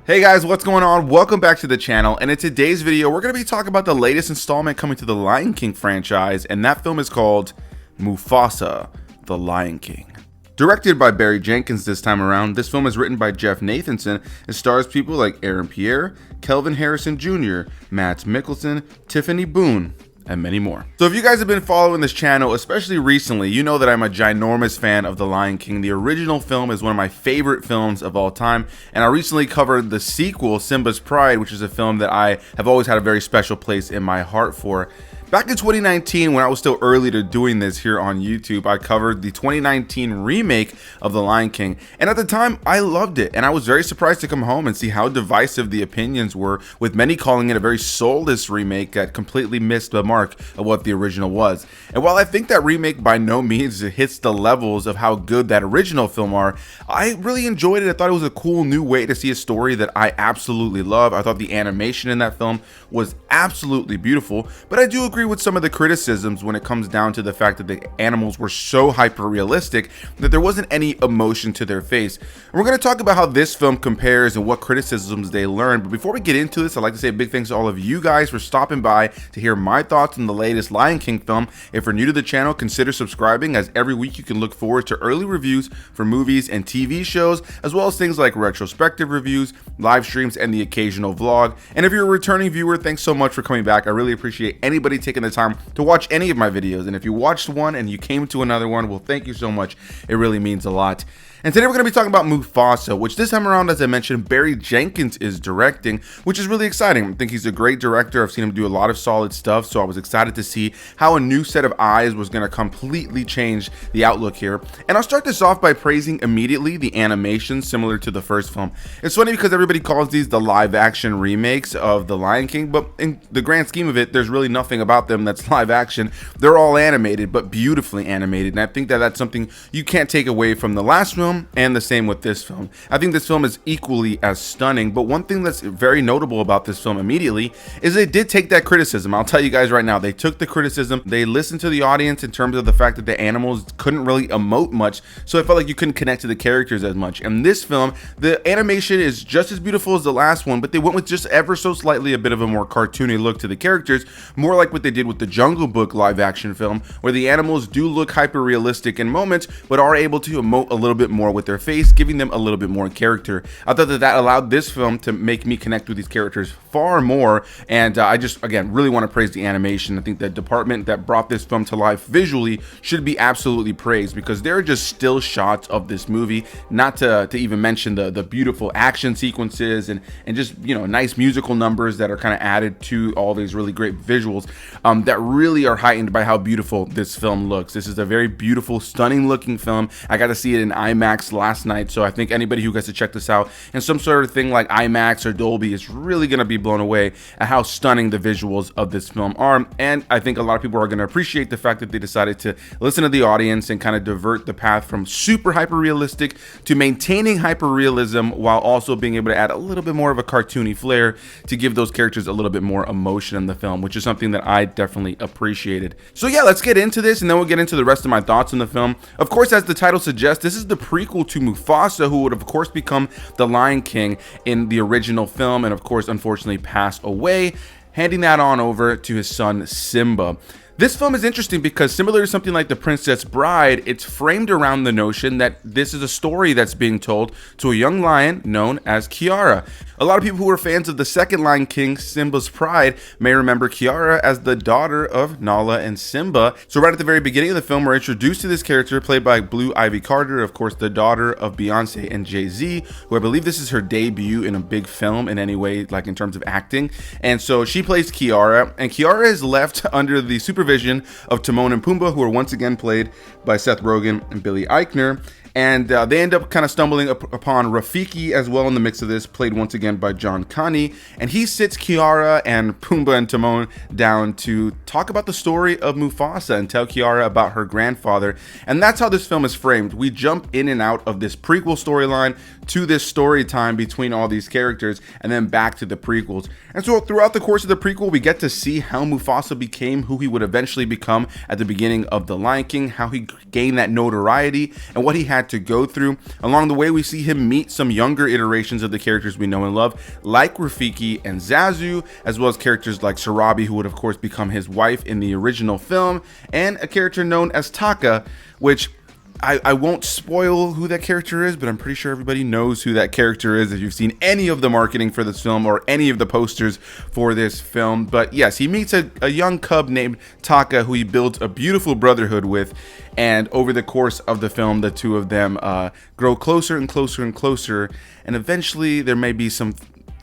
Hey guys, what's going on? Welcome back to the channel, and in today's video we're going to be talking about the latest installment coming to the Lion King franchise, and that film is called Mufasa, the Lion King. Directed by Jenkins this time around, this film is written by Jeff Nathanson and stars people like Pierre, Kelvin Harrison Jr., Matt Mikkelsen, Tiffany Boone, and many more. So if you guys have been following this channel, especially recently, you know that I'm a ginormous fan of The Lion King. The original film is one of my favorite films of all time, and I recently covered the sequel, Simba's Pride, which is a film that I have always had a very special place in my heart for. Back in 2019, when I was still early to doing this here on YouTube, I covered the 2019 remake of The Lion King, and at the time, I loved it, and I was very surprised to come home and see how divisive the opinions were, with many calling it a very soulless remake that completely missed the mark of what the original was. And while I think that remake by no means hits the levels of how good that original film are, I really enjoyed it. I thought it was a cool new way to see a story that I absolutely love. I thought the animation in that film was absolutely beautiful, but I do agree with some of the criticisms when it comes down to the fact that the animals were so hyper realistic that there wasn't any emotion to their face. And we're going to talk about how this film compares and what criticisms they learned. But before we get into this, I'd like to say a big thanks to all of you guys for stopping by to hear my thoughts on the latest Lion King film. If you're new to the channel, consider subscribing, as every week you can look forward to early reviews for movies and TV shows, as well as things like retrospective reviews, live streams, and the occasional vlog. And if you're a returning viewer, thanks so much for coming back. I really appreciate anybody taking the time to watch any of my videos, and if you watched one and you came to another one, well, thank you so much. It really means a lot. And today we're going to be talking about Mufasa, which this time around, as I mentioned, Jenkins is directing, which is really exciting. I think he's a great director. I've seen him do a lot of solid stuff, so I was excited to see how a new set of eyes was going to completely change the outlook here. And I'll start this off by praising immediately the animation similar to the first film. It's funny because everybody calls these the live action remakes of The Lion King, but in the grand scheme of it, there's really nothing about them that's live action. They're all animated, but beautifully animated, and I think that that's something you can't take away from the last film, and the same with this film. I think this film is equally as stunning, but one thing that's very notable about this film immediately is they did take that criticism. I'll tell you guys right now, they took the criticism, they listened to the audience in terms of the fact that the animals couldn't really emote much, so it felt like you couldn't connect to the characters as much. And this film, the animation is just as beautiful as the last one, but they went with just ever so slightly a bit of a more cartoony look to the characters, more like what they did with the Jungle Book live action film, where the animals do look hyper realistic in moments, but are able to emote a little bit more with their face, giving them a little bit more character. I thought that allowed this film to make me connect with these characters far more, and I just, again, really want to praise the animation. I think the department that brought this film to life visually should be absolutely praised, because there are just still shots of this movie, not to even mention the beautiful action sequences and just, you know, nice musical numbers that are kind of added to all these really great visuals that really are heightened by how beautiful this film looks. This is a very beautiful, stunning looking film. I got to see it in IMAX last night, so I think anybody who gets to check this out in some sort of thing like IMAX or Dolby is really going to be blown away at how stunning the visuals of this film are. And I think a lot of people are going to appreciate the fact that they decided to listen to the audience and kind of divert the path from super hyper realistic to maintaining hyper realism, while also being able to add a little bit more of a cartoony flair to give those characters a little bit more emotion in the film, which is something that I definitely appreciated. So yeah, let's get into this, and then we'll get into the rest of my thoughts on the film. Of course, as the title suggests, this is the prequel to Mufasa, who would of course become the Lion King in the original film, and of course unfortunately pass away, handing that on over to his son Simba. This film is interesting because, similar to something like The Princess Bride, it's framed around the notion that this is a story that's being told to a young lion known as Kiara. A lot of people who are fans of the second Lion King, Simba's Pride, may remember Kiara as the daughter of Nala and Simba. So right at the very beginning of the film, we're introduced to this character played by Blue Ivy Carter, of course the daughter of Beyonce and Jay-Z, who I believe this is her debut in a big film in any way, like in terms of acting. And so she plays Kiara, and Kiara is left under the supervision of Timon and Pumbaa, who are once again played by Seth Rogen and Billy Eichner. And they end up kind of stumbling upon Rafiki as well in the mix of this, played once again by John Kani. And he sits Kiara and Pumbaa and Timon down to talk about the story of Mufasa and tell Kiara about her grandfather. And that's how this film is framed. We jump in and out of this prequel storyline to this story time between all these characters, and then back to the prequels. And so throughout the course of the prequel, we get to see how Mufasa became who he would eventually eventually become at the beginning of The Lion King, how he gained that notoriety, and what he had to go through. Along the way, we see him meet some younger iterations of the characters we know and love, like Rafiki and Zazu, as well as characters like Sarabi, who would of course become his wife in the original film, and a character known as Taka, which I won't spoil who that character is, but I'm pretty sure everybody knows who that character is if you've seen any of the marketing for this film or any of the posters for this film. But yes, he meets a young cub named Taka, who he builds a beautiful brotherhood with, and over the course of the film, the two of them grow closer and closer and closer, and eventually there may be some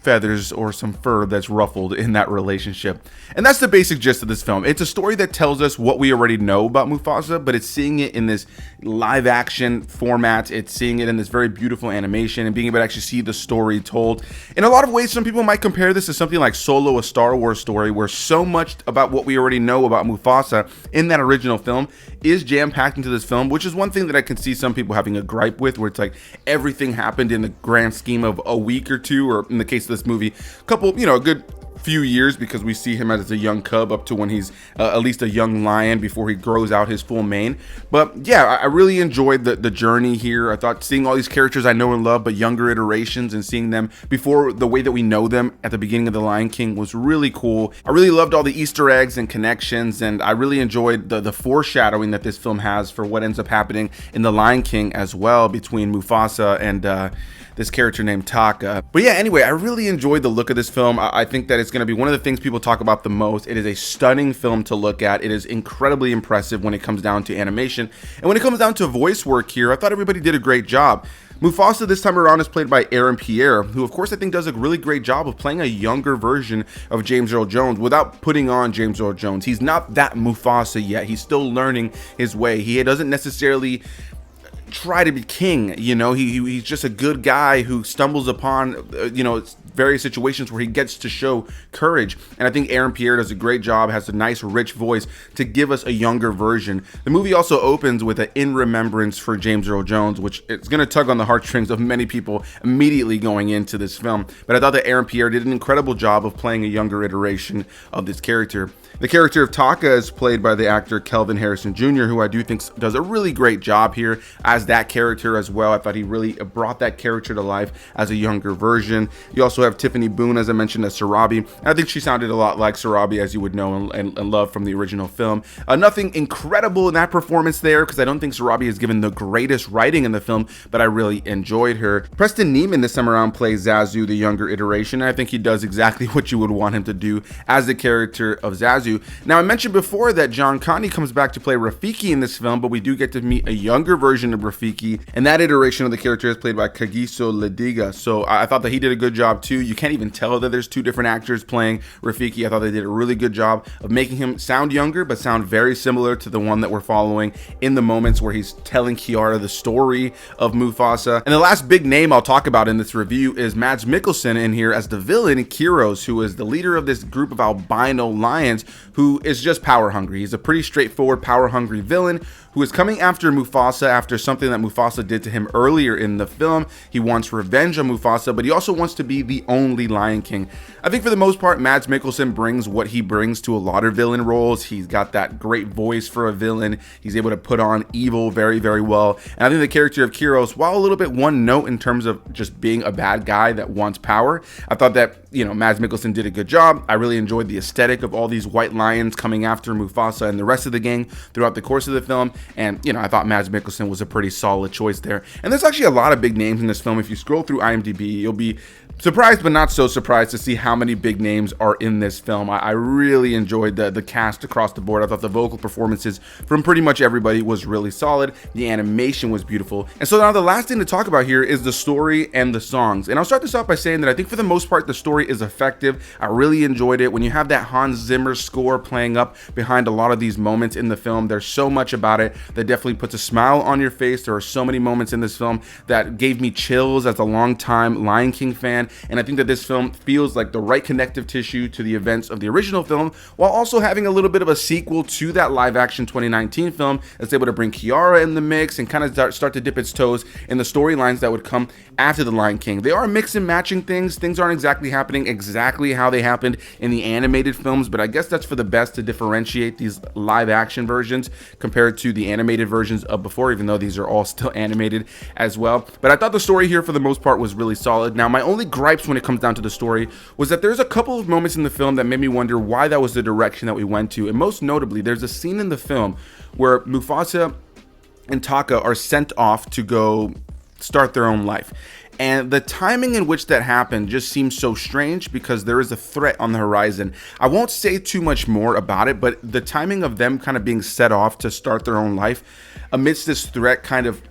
feathers or some fur that's ruffled in that relationship. And that's the basic gist of this film. It's a story that tells us what we already know about Mufasa, but it's seeing it in this live action format. It's seeing it in this very beautiful animation and being able to actually see the story told. In a lot of ways, some people might compare this to something like Solo, a Star Wars story, where so much about what we already know about Mufasa in that original film is jam-packed into this film, which is one thing that I can see some people having a gripe with, where it's like everything happened in the grand scheme of a week or two, or in the case of this movie, a couple, a good few years, because we see him as a young cub up to when he's at least a young lion before he grows out his full mane. But yeah, I really enjoyed the journey here. I thought seeing all these characters I know and love, but younger iterations, and seeing them before the way that we know them at the beginning of The Lion King was really cool. I really loved all the Easter eggs and connections, and I really enjoyed the foreshadowing that this film has for what ends up happening in The Lion King as well, between Mufasa and this character named Taka. But yeah, anyway, I really enjoyed the look of this film. I think that it's going to be one of the things people talk about the most. It is a stunning film to look at. It is incredibly impressive when it comes down to animation. And when it comes down to voice work here, I thought everybody did a great job. Mufasa this time around is played by Pierre, who of course I think does a really great job of playing a younger version of James Earl Jones without putting on James Earl Jones. He's not that Mufasa yet. He's still learning his way. He doesn't necessarily try to be king, he's just a good guy who stumbles upon various situations where he gets to show courage. And I think Pierre does a great job, has a nice rich voice to give us a younger version. The movie also opens with an in remembrance for James Earl Jones, which it's going to tug on the heartstrings of many people immediately going into this film. But I thought that Pierre did an incredible job of playing a younger iteration of this character. The character of Taka is played by the actor Kelvin Jr., who I do think does a really great job here as that character as well. I thought he really brought that character to life as a younger version. You also have Tiffany Boone, as I mentioned, as Sarabi. I think she sounded a lot like Sarabi, as you would know and love from the original film. Nothing incredible in that performance there, because I don't think Sarabi is given the greatest writing in the film, but I really enjoyed her. Preston Neiman this time around plays Zazu, the younger iteration, and I think he does exactly what you would want him to do as the character of Zazu. Now, I mentioned before that John Connie comes back to play Rafiki in this film, but we do get to meet a younger version of Rafiki, and that iteration of the character is played by Kagiso Lediga. So I thought that he did a good job too. You can't even tell that there's two different actors playing Rafiki. I thought they did a really good job of making him sound younger, but sound very similar to the one that we're following in the moments where he's telling Kiara the story of Mufasa. And the last big name I'll talk about in this review is Mads Mikkelsen in here as the villain, Kyros, who is the leader of this group of albino lions who is just power hungry. He's a pretty straightforward power hungry villain who is coming after Mufasa after something that Mufasa did to him earlier in the film. He wants revenge on Mufasa, but he also wants to be the only Lion King. I think for the most part, Mads Mikkelsen brings what he brings to a lot of villain roles. He's got that great voice for a villain. He's able to put on evil very, very well. And I think the character of Kyros, while a little bit one note in terms of just being a bad guy that wants power, I thought that, Mads Mikkelsen did a good job. I really enjoyed the aesthetic of all these white lions coming after Mufasa and the rest of the gang throughout the course of the film. And, I thought Mads Mikkelsen was a pretty solid choice there. And there's actually a lot of big names in this film. If you scroll through IMDb, you'll be surprised but not so surprised to see how many big names are in this film. I really enjoyed the cast across the board. I thought the vocal performances from pretty much everybody was really solid. The animation was beautiful. And so now the last thing to talk about here is the story and the songs. And I'll start this off by saying that I think for the most part the story is effective. I really enjoyed it. When you have that Hans Zimmer score playing up behind a lot of these moments in the film, there's so much about it that definitely puts a smile on your face. There are so many moments in this film that gave me chills as a longtime Lion King fan. And I think that this film feels like the right connective tissue to the events of the original film, while also having a little bit of a sequel to that live action 2019 film that's able to bring Kiara in the mix and kind of start to dip its toes in the storylines that would come after The Lion King. They are mix and matching things. Things aren't exactly happening exactly how they happened in the animated films, but I guess that's for the best to differentiate these live action versions compared to the animated versions of before, even though these are all still animated as well. But I thought the story here for the most part was really solid. Now, my only gripes when it comes down to the story was that there's a couple of moments in the film that made me wonder why that was the direction that we went to. And most notably, there's a scene in the film where Mufasa and Taka are sent off to go start their own life. And the timing in which that happened just seems so strange because there is a threat on the horizon. I won't say too much more about it, but the timing of them kind of being set off to start their own life amidst this threat kind of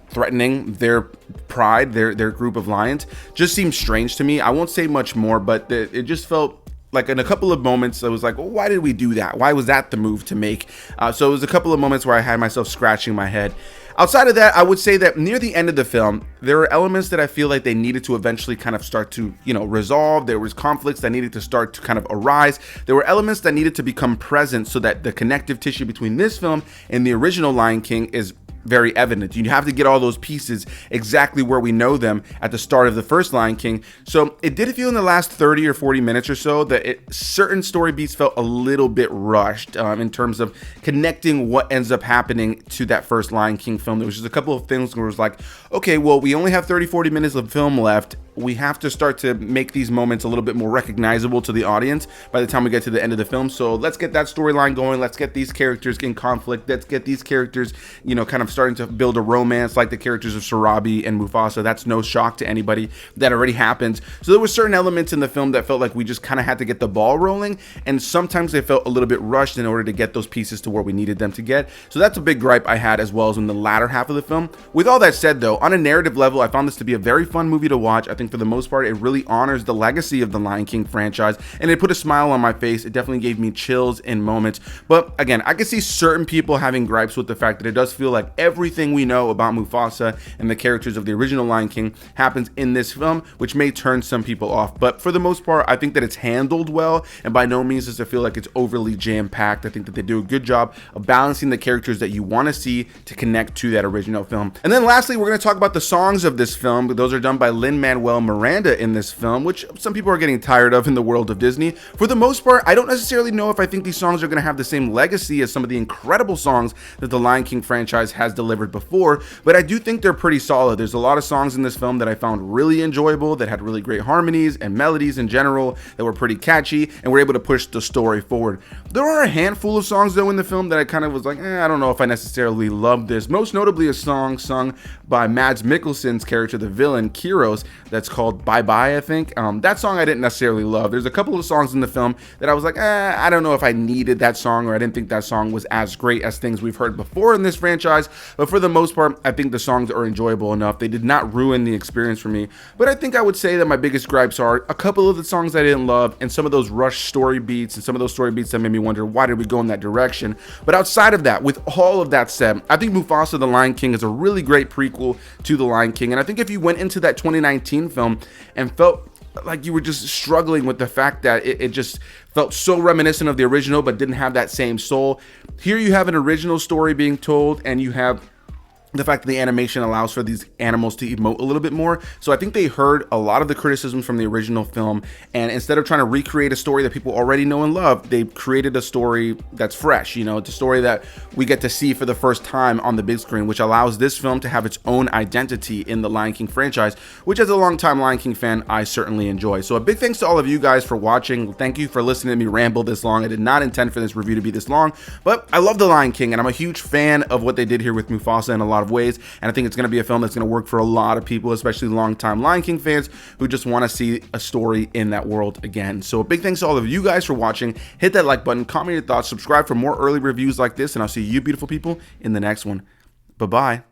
threatening their pride, their group of lions, just seems strange to me. I won't say much more, but it just felt like in a couple of moments I was like, well, why did we do that? Why was that the move to make? So it was a couple of moments where I had myself scratching my head. Outside of that, I would say that near the end of the film, there are elements that I feel like they needed to eventually kind of start to, resolve. There was conflicts that needed to start to kind of arise. There were elements that needed to become present so that the connective tissue between this film and the original Lion King is very evident. You have to get all those pieces exactly where we know them at the start of the first Lion King. So it did feel in the last 30 or 40 minutes or so that certain story beats felt a little bit rushed in terms of connecting what ends up happening to that first Lion King film. There was just a couple of things where it was like, okay, well, we only have 30, 40 minutes of film left. We have to start to make these moments a little bit more recognizable to the audience by the time we get to the end of the film. So let's get that storyline going. Let's get these characters in conflict. Let's get these characters, kind of starting to build a romance like the characters of Sarabi and Mufasa. That's no shock to anybody. That already happens. So there were certain elements in the film that felt like we just kind of had to get the ball rolling. And sometimes they felt a little bit rushed in order to get those pieces to where we needed them to get. So that's a big gripe I had, as well as in the latter half of the film. With all that said, though, on a narrative level, I found this to be a very fun movie to watch. I think for the most part, it really honors the legacy of the Lion King franchise, and it put a smile on my face. It definitely gave me chills in moments. But again, I can see certain people having gripes with the fact that it does feel like everything we know about Mufasa and the characters of the original Lion King happens in this film, which may turn some people off. But for the most part, I think that it's handled well, and by no means does it feel like it's overly jam-packed. I think that they do a good job of balancing the characters that you want to see to connect to that original film. And then lastly, we're going to talk about the songs of this film. Those are done by Lin-Manuel Miranda in this film, which some people are getting tired of in the world of Disney. For the most part, I don't necessarily know if I think these songs are going to have the same legacy as some of the incredible songs that the Lion King franchise has delivered before, but I do think they're pretty solid. There's a lot of songs in this film that I found really enjoyable, that had really great harmonies and melodies in general, that were pretty catchy and were able to push the story forward. There are a handful of songs, though, in the film that I kind of was like, I don't know if I necessarily love this. Most notably a song sung by Mads Mikkelsen's character, the villain, Kyros, that's called Bye Bye, I think. That song I didn't necessarily love. There's a couple of songs in the film that I was like, I don't know if I needed that song, or I didn't think that song was as great as things we've heard before in this franchise. But for the most part, I think the songs are enjoyable enough. They did not ruin the experience for me. But I think I would say that my biggest gripes are a couple of the songs I didn't love, and some of those rushed story beats, and some of those story beats that made me wonder, why did we go in that direction? But outside of that, with all of that said, I think Mufasa the Lion King is a really great prequel to the Lion King. And I think if you went into that 2019 film and felt like you were just struggling with the fact that it just felt so reminiscent of the original but didn't have that same soul, here you have an original story being told, and you have the fact that the animation allows for these animals to emote a little bit more. So I think they heard a lot of the criticisms from the original film, and instead of trying to recreate a story that people already know and love, they created a story that's fresh. It's a story that we get to see for the first time on the big screen, which allows this film to have its own identity in the Lion King franchise, which as a longtime Lion King fan, I certainly enjoy. So a big thanks to all of you guys for watching. Thank you for listening to me ramble this long. I did not intend for this review to be this long, but I love the Lion King, and I'm a huge fan of what they did here with Mufasa in a lot of ways, and I think it's going to be a film that's going to work for a lot of people, especially longtime Lion King fans who just want to see a story in that world again. So a big thanks to all of you guys for watching. Hit that like button, comment your thoughts, subscribe for more early reviews like this, and I'll see you beautiful people in the next one. Bye-bye.